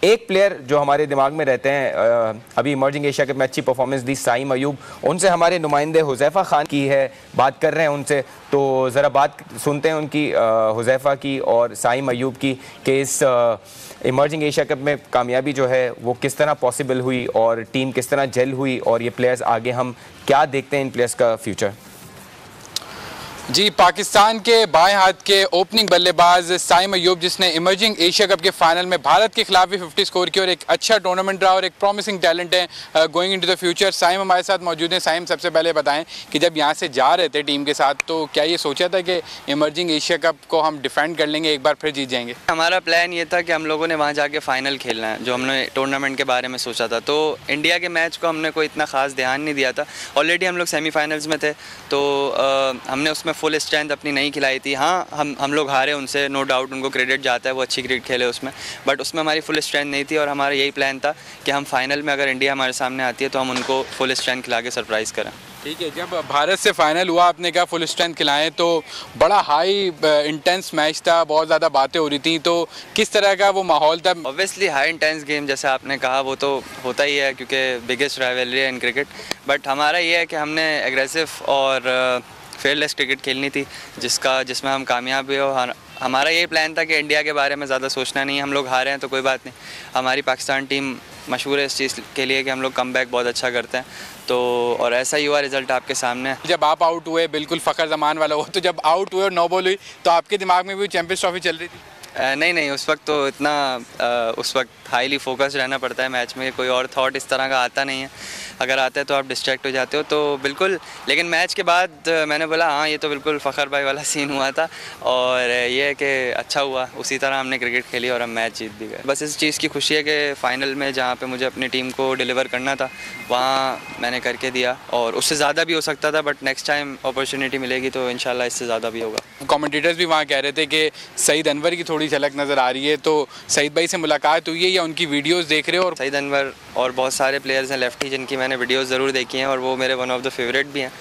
एक प्लेयर जो हमारे दिमाग में रहते हैं, अभी इमर्जिंग एशिया कप में अच्छी परफॉर्मेंस दी, साइम अयूब, उनसे हमारे नुमाइंदे हुज़ैफ़ा खान की है, बात कर रहे हैं उनसे, तो ज़रा बात सुनते हैं उनकी, हुज़ैफ़ा की और साइम अयूब की, कि इस इमर्जिंग एशिया कप में कामयाबी जो है वो किस तरह पॉसिबल हुई और टीम किस तरह जेल हुई, और ये प्लेयर्स आगे हम क्या देखते हैं इन प्लेयर्स का फ्यूचर। जी, पाकिस्तान के बाएं हाथ के ओपनिंग बल्लेबाज साइम अयूब, जिसने इमर्जिंग एशिया कप के फाइनल में भारत के खिलाफ भी 50 स्कोर किया और एक अच्छा टूर्नामेंट रहा और एक प्रॉमिसिंग टैलेंट है going into the future. Saim हमारे साथ मौजूद हैं। साइम, सबसे पहले बताएं कि जब यहाँ से जा रहे थे टीम के साथ, तो क्या ये सोचा था कि इमर्जिंग एशिया कप को हम डिफेंड कर लेंगे, एक बार फिर जीत जाएंगे? हमारा प्लान ये था कि हम लोगों ने वहाँ जाके फाइनल खेलना है, जो हमने टूर्नामेंट के बारे में सोचा था। तो इंडिया के मैच को हमने कोई इतना खास ध्यान नहीं दिया था। ऑलरेडी हम लोग सेमीफाइनल्स में थे, तो हमने उसमें फुल स्ट्रेंथ अपनी नहीं खिलाई थी। हाँ, हम लोग हारे उनसे, नो डाउट, उनको क्रेडिट जाता है, वो अच्छी क्रिकेट खेले उसमें, बट उसमें हमारी फुल स्ट्रेंथ नहीं थी और हमारा यही प्लान था कि हम फाइनल में अगर इंडिया हमारे सामने आती है तो हम उनको फुल स्ट्रेंथ खिला के सरप्राइज़ करें। ठीक है, जब भारत से फाइनल हुआ, आपने कहा फुल स्ट्रेंथ खिलाएं, तो बड़ा हाई इंटेंस मैच था, बहुत ज़्यादा बातें हो रही थी, तो किस तरह का वो माहौल था? ऑब्वियसली हाई इंटेंस गेम, जैसे आपने कहा, वो तो होता ही है क्योंकि बिगेस्ट राइवलरी है इन क्रिकेट। बट हमारा ये है कि हमने एग्रेसिव और फेयरलेस क्रिकेट खेलनी थी, जिसमें हम कामयाब भी हो। हमारा यही प्लान था कि इंडिया के बारे में ज़्यादा सोचना नहीं, हम लोग हारे हैं तो कोई बात नहीं। हमारी पाकिस्तान टीम मशहूर है इस चीज़ के लिए कि हम लोग कमबैक बहुत अच्छा करते हैं, तो और ऐसा ही हुआ, रिजल्ट आपके सामने। जब आप आउट हुए, बिल्कुल फ़खर जमान वाला हो, तो जब आउट हुए और 9 बॉल हुई, तो आपके दिमाग में भी चैंपियंस ट्रॉफी चल रही थी? नहीं, उस वक्त तो इतना उस वक्त हाईली फोकस रहना पड़ता है मैच में, कोई और थॉट इस तरह का आता नहीं है। अगर आता है तो आप डिस्ट्रैक्ट हो जाते हो, तो बिल्कुल। लेकिन मैच के बाद मैंने बोला हाँ, ये तो बिल्कुल फ़खर भाई वाला सीन हुआ था और ये है कि अच्छा हुआ, उसी तरह हमने क्रिकेट खेली और हम मैच जीत भी गए। बस इस चीज़ की खुशी है कि फ़ाइनल में जहाँ पे मुझे अपनी टीम को डिलीवर करना था, वहाँ मैंने करके दिया, और उससे ज़्यादा भी हो सकता था, बट नेक्स्ट टाइम अपॉर्चुनिटी मिलेगी तो इंशाल्लाह इससे ज़्यादा भी होगा। कमेंटेटर्स भी वहाँ कह रहे थे कि सईद अनवर की थोड़ी झलक नज़र आ रही है, तो सईद भाई से मुलाकात हुई है या उनकी वीडियोस देख रहे हो? और सईद अनवर और बहुत सारे प्लेयर्स हैं लेफ्टी, जिनकी मैंने वीडियोस ज़रूर देखी हैं और वो मेरे वन ऑफ द फेवरेट भी हैं।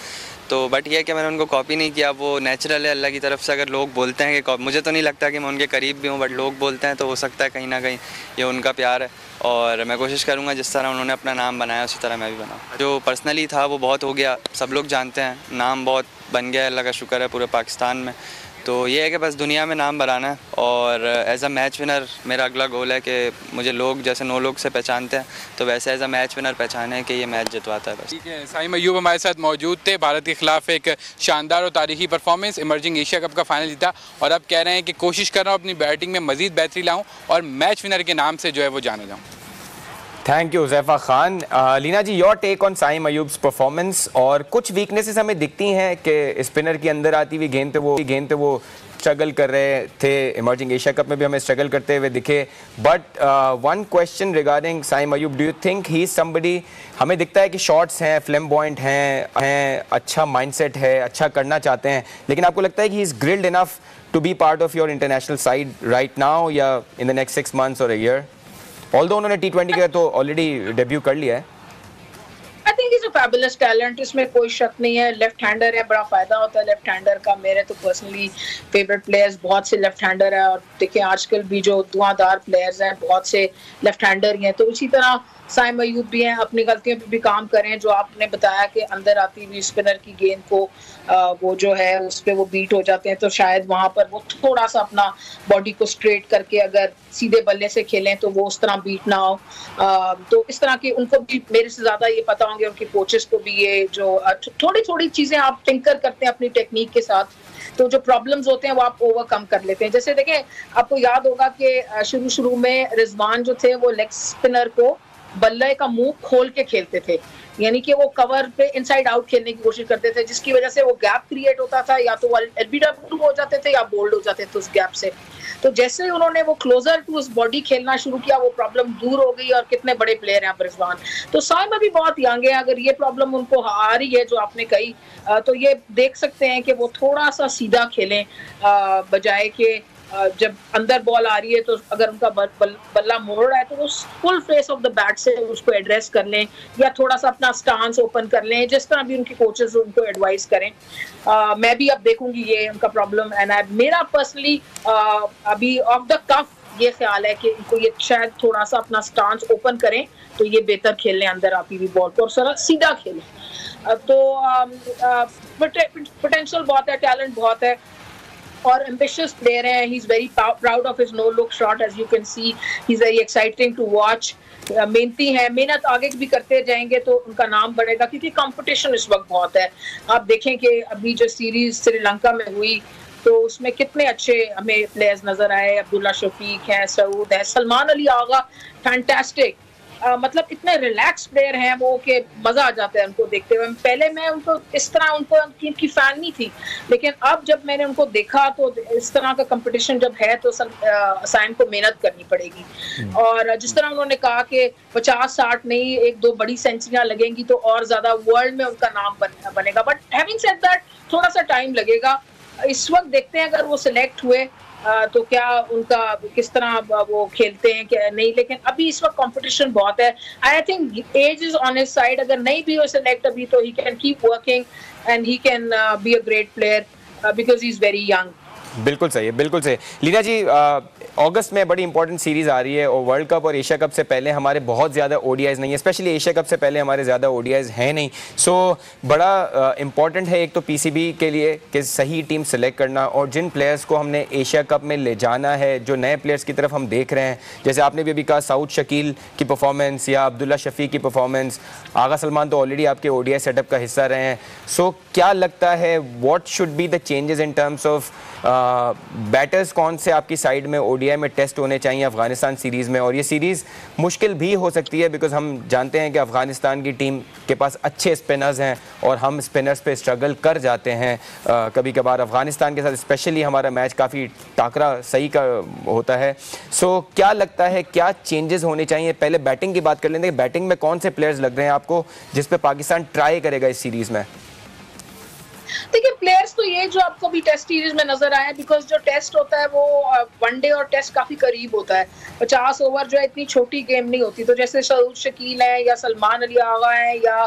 तो बट ये है कि मैंने उनको कॉपी नहीं किया, वो नेचुरल है अल्लाह की तरफ से। अगर लोग बोलते हैं कि मुझे तो नहीं लगता कि मैं उनके करीब भी हूँ, बट लोग बोलते हैं तो हो सकता है कहीं ना कहीं ये उनका प्यार है, और मैं कोशिश करूँगा जिस तरह उन्होंने अपना नाम बनाया उसी तरह मैं भी बनाऊँ। जो पर्सनली था वो बहुत हो गया, सब लोग जानते हैं, नाम बहुत बन गया, अल्लाह का शुक्र है पूरे पाकिस्तान में। तो ये है कि बस दुनिया में नाम बनाना है, और एज अ मैच विनर मेरा अगला गोल है कि मुझे लोग जैसे 9 लोग से पहचानते हैं, तो वैसे एज अ मैच विनर पहचाने कि ये मैच जितवाता है बस। ठीक है, साइम अयूब हमारे साथ मौजूद थे। भारत के खिलाफ एक शानदार और तारीखी परफॉर्मेंस, इमर्जिंग एशिया कप का फाइनल जीता, और अब कह रहे हैं कि कोशिश कर रहा हूँ अपनी बैटिंग में मजीद बेहतरी लाऊँ और मैच विनर के नाम से जो है वो जाना जाऊँ। Thank you Huzaifa Khan. Leena ji, your take on Saim Ayub's performance, और कुछ वीकनेसेस हमें दिखती हैं कि स्पिनर की अंदर आती हुई गेंद पे वो स्ट्रगल कर रहे थे, इमर्जिंग एशिया कप में भी हमें स्ट्रगल करते हुए दिखे। But one question regarding Saim Ayub, do you think he is somebody, हमें दिखता है कि शॉट्स हैं, फ्लैम्बॉयंट हैं, अच्छा माइंडसेट है, अच्छा करना चाहते हैं, लेकिन आपको लगता है कि he is grilled enough to be part of your international side right now, या इन द नेक्स्ट 6 months और अ ईयर? ऑल्दो उन्होंने T20 का तो ऑलरेडी डेब्यू कर लिया है। I think is a fabulous talent, इसमें कोई शक नहीं है। लेफ्ट हैंडर है, बड़ा फायदा होता है लेफ्ट हैंडर का। मेरे तो पर्सनली फेवरेट प्लेयर्स बहुत से लेफ्ट हैंडर है, और देखिए आजकल भी जो धुआंधार प्लेयर्स हैं बहुत से लेफ्ट हैंडर ही हैं। तो उसी तरह साइम अयूब भी हैं, अपनी गलतियों पे भी काम करें। जो आपने बताया कि अंदर आती हुई स्पिनर की गेंद को वो जो है उस पर वो बीट हो जाते हैं, तो शायद वहां पर वो थोड़ा सा अपना बॉडी को स्ट्रेट करके अगर सीधे बल्ले से खेलें तो वो उस तरह बीट ना हो। तो इस तरह की उनको भी मेरे से ज्यादा ये पता होंगे, उनके कोचेस को भी, ये जो थोड़ी थोड़ी चीजें आप टिंकर करते हैं अपनी टेक्निक के साथ, तो जो प्रॉब्लम्स होते हैं वो आप ओवरकम कर लेते हैं। जैसे देखें, आपको याद होगा कि शुरू में रिजवान जो थे वो लेग स्पिनर को बल्ले का मुंह खोल के खेलते थे, यानी कि वो कवर पे इनसाइड आउट खेलने की कोशिश करते थे, जिसकी वजह से वो गैप क्रिएट होता था, या तो वो एलबीडब्ल्यू हो जाते थे या बोल्ड हो जाते थे उस गैप से। तो जैसे ही उन्होंने वो क्लोजर टू उस बॉडी खेलना शुरू किया, वो प्रॉब्लम दूर हो गई, और कितने बड़े प्लेयर हैं रिजवान। तो साइम अभी बहुत यंग है, अगर ये प्रॉब्लम उनको आ रही है जो आपने कही, तो ये देख सकते हैं कि वो थोड़ा सा सीधा खेलें, बजाय के जब अंदर बॉल आ रही है तो अगर उनका बल्ला मोड़ रहा है तो वो full face of the bat से उसको एड्रेस कर लें, या थोड़ा सा अपना स्टांस ओपन कर लें, जिस तरह भी उनके कोचेस उनको एडवाइस करें। मैं भी अब देखूंगी ये उनका प्रॉब्लम, एंड मेरा पर्सनली अभी ऑफ द कफ ये ख्याल है कि इनको ये शायद थोड़ा सा अपना स्टांस ओपन करें तो ये बेहतर खेल लें अंदर आती हुई बॉल को और सारा सीधा खेलें। तो पोटेंशियल बहुत है, टैलेंट बहुत है और एम्बिशियस प्लेयर है। He is very proud of his no look shot, as you can see he is very exciting to watch. मेहनती है, मेहनत आगे भी करते जाएंगे तो उनका नाम बढ़ेगा क्योंकि कंपटीशन इस वक्त बहुत है। आप देखें कि अभी जो सीरीज श्रीलंका में हुई तो उसमें कितने अच्छे हमें प्लेयर्स नजर आए। अब्दुल्ला शफीक है, सऊद है, सलमान अली आगा फैंटास्टिक, मतलब इतने रिलैक्स प्लेयर हैं वो कि मजा आ जाता है उनको देखते हुए। पहले मैं उनको इस तरह उनकी फैन नहीं थी, लेकिन अब जब मैंने उनको देखा तो इस तरह का कंपटीशन जब है तो साइम को मेहनत करनी पड़ेगी। और जिस तरह उन्होंने कहा कि 50-60 नहीं 1-2 बड़ी सेंचुरियां लगेंगी तो और ज्यादा वर्ल्ड में उनका नाम बनेगा। बट हैविंग सेड दैट थोड़ा सा टाइम लगेगा। इस वक्त देखते हैं अगर वो सिलेक्ट हुए तो क्या उनका किस तरह वो खेलते हैं क्या नहीं, लेकिन अभी इस वक्त कंपटीशन बहुत है। I think age is on his side, अगर नहीं भी हो सिलेक्ट अभी तो he can keep working and he can be a great player because he is very young. बिल्कुल सही है, बिल्कुल सही। लीना जी, अगस्त में बड़ी इंपॉर्टेंट सीरीज़ आ रही है और वर्ल्ड कप और एशिया कप से पहले हमारे बहुत ज़्यादा ओडीआईज़ नहीं है, स्पेशली एशिया कप से पहले हमारे ज़्यादा ओडीआईज़ हैं नहीं। सो बड़ा इंपॉर्टेंट है एक तो पीसीबी के लिए कि सही टीम सेलेक्ट करना और जिन प्लेयर्स को हमने एशिया कप में ले जाना है, जो नए प्लेयर्स की तरफ हम देख रहे हैं, जैसे आपने भी अभी कहा सऊद शकील की परफॉर्मेंस या अब्दुल्ला शफीक की परफॉर्मेंस, आगा सलमान तो ऑलरेडी आपके ओडीआई सेटअप का हिस्सा रहे हैं। सो क्या लगता है what should be the changes in terms of batters, कौन से आपकी साइड में ओडीआई में टेस्ट होने चाहिए अफगानिस्तान सीरीज़ में? और ये सीरीज़ मुश्किल भी हो सकती है बिकॉज हम जानते हैं कि अफगानिस्तान की टीम के पास अच्छे स्पिनर्स हैं और हम स्पिनर्स पे स्ट्रगल कर जाते हैं कभी कभार। अफगानिस्तान के साथ स्पेशली हमारा मैच काफ़ी टाकरा सही का होता है। सो क्या लगता है क्या चेंजेस होने चाहिए? पहले बैटिंग की बात कर लेते हैं, बैटिंग में कौन से प्लेयर्स लग रहे हैं आपको जिस पे पाकिस्तान ट्राई करेगा इस सीरीज़ में? देखिए प्लेयर्स तो ये जो आपको भी टेस्ट सीरीज में नजर आया, बिकॉज जो टेस्ट होता है वो वनडे और टेस्ट काफी करीब होता है। 50 ओवर जो है इतनी छोटी गेम नहीं होती। तो जैसे सऊद शकील है या सलमान अली आगा है या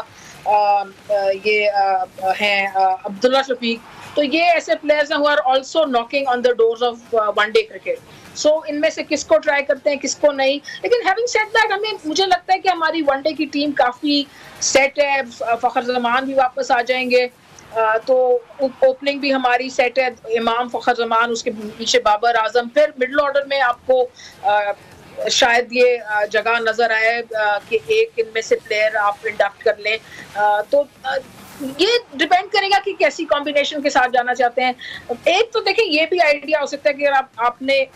अब्दुल्ला शफीक, तो ये ऐसे प्लेयर्स हैं who are also knocking on the doors of one day cricket. So इनमें से किसको ट्राई करते हैं किसको नहीं। लेकिन हैविंग सेड दैट मुझे लगता है कि हमारी वनडे की टीम काफी सेट है। फखर जमान भी वापस आ जाएंगे तो ओपनिंग भी हमारी सेट है। इमाम, फखर जमान, उसके पीछे बाबर आजम, फिर मिडिल ऑर्डर में आपको शायद ये जगह नजर आए कि एक इनमें से प्लेयर आप इंडक्ट कर लें। तो ये डिपेंड करेगा कि कैसी कॉम्बिनेशन के साथ जाना चाहते हैं। एक तो देखिए ये भी आइडिया हो सकता है कि अगर आपने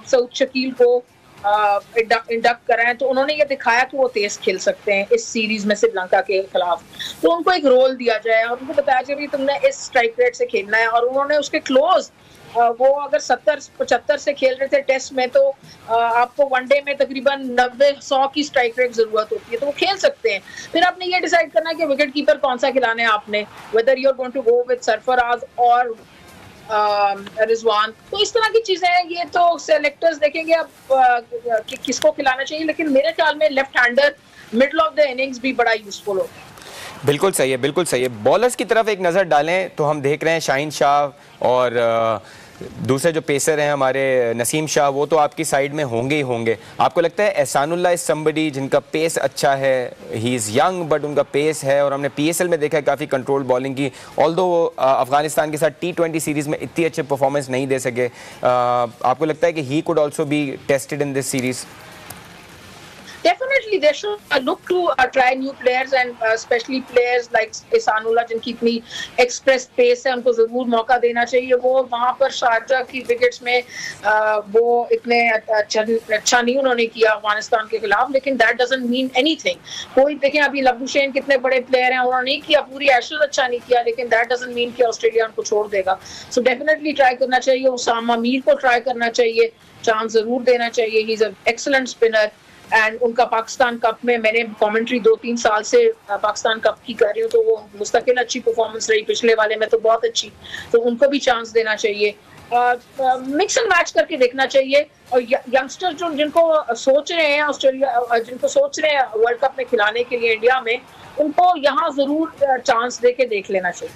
सऊद शकील को इंडक्ट कराएं तो उन्होंने ये दिखाया कि वो तेज खेल सकते हैं इस सीरीज में श्रीलंका के खिलाफ, तो उनको एक रोल दिया जाए और उनको बताया जाए कि तुमने इस स्ट्राइक रेट से खेलना है। और उन्होंने उसके क्लोज वो अगर 70-75 से खेल रहे थे टेस्ट में तो आपको वनडे में तकरीबन 90-100 की स्ट्राइक रेट जरूरत होती है, तो वो खेल सकते हैं। फिर आपने ये डिसाइड करना है कि विकेट कीपर कौन सा खिलाना है आपने, whether you are going to go with Sarfaraz और रिजवान। तो इस तरह की चीजें हैं, ये तो सेलेक्टर्स देखेंगे अब कि किसको खिलाना चाहिए। लेकिन मेरे ख्याल में left hander middle of the innings भी बड़ा यूजफुल होगा। बिल्कुल सही है, बिल्कुल सही है। बॉलर्स की तरफ एक नज़र डालें तो हम देख रहे हैं शाहीन शाह और दूसरे जो पेसर हैं हमारे नसीम शाह, वो तो आपकी साइड में होंगे ही होंगे। आपको लगता है एहसानुल्लाह इज समबडी जिनका पेस अच्छा है, ही इज़ यंग बट उनका पेस है और हमने पीएसएल में देखा है काफ़ी कंट्रोल बॉलिंग की, ऑल्दो वो अफगानिस्तान के साथ T20 सीरीज़ में इतनी अच्छे परफॉर्मेंस नहीं दे सके। आपको लगता है कि he could also be tested in this series? Definitely, they should look to try new players and especially players like Ehsanullah जिनकी इतनी एक्सप्रेस पेस है, उनको जरूर मौका देना चाहिए। वो वहाँ पर शारजा की विकेट्स में वो इतने अच्छा नहीं उन्होंने किया अफगानिस्तान के खिलाफ, लेकिन दैट डजंट मीन एनीथिंग। कोई देखें अभी लबुशेन कितने बड़े प्लेयर हैं, उन्होंने नहीं किया, पूरी एशेज अच्छा नहीं किया, लेकिन दैट डजंट मीन कि ऑस्ट्रेलिया उनको छोड़ देगा। सो डेफिनेटली ट्राई करना चाहिए। उसामा मीर को ट्राई करना चाहिए, चांस जरूर देना चाहिए। He is a excellent spinner and उनका पाकिस्तान कप में मैंने कमेंट्री 2-3 साल से पाकिस्तान कप की कर रही हूँ, तो वो मुस्तकिल अच्छी परफॉर्मेंस रही, पिछले वाले में तो बहुत अच्छी, तो उनको भी चांस देना चाहिए। मिक्स एंड मैच करके देखना चाहिए। और यंगस्टर्स जो जिनको सोच रहे हैं ऑस्ट्रेलिया, जिनको सोच रहे हैं वर्ल्ड कप में खिलाने के लिए इंडिया में, उनको यहाँ जरूर चांस दे के देख लेना चाहिए।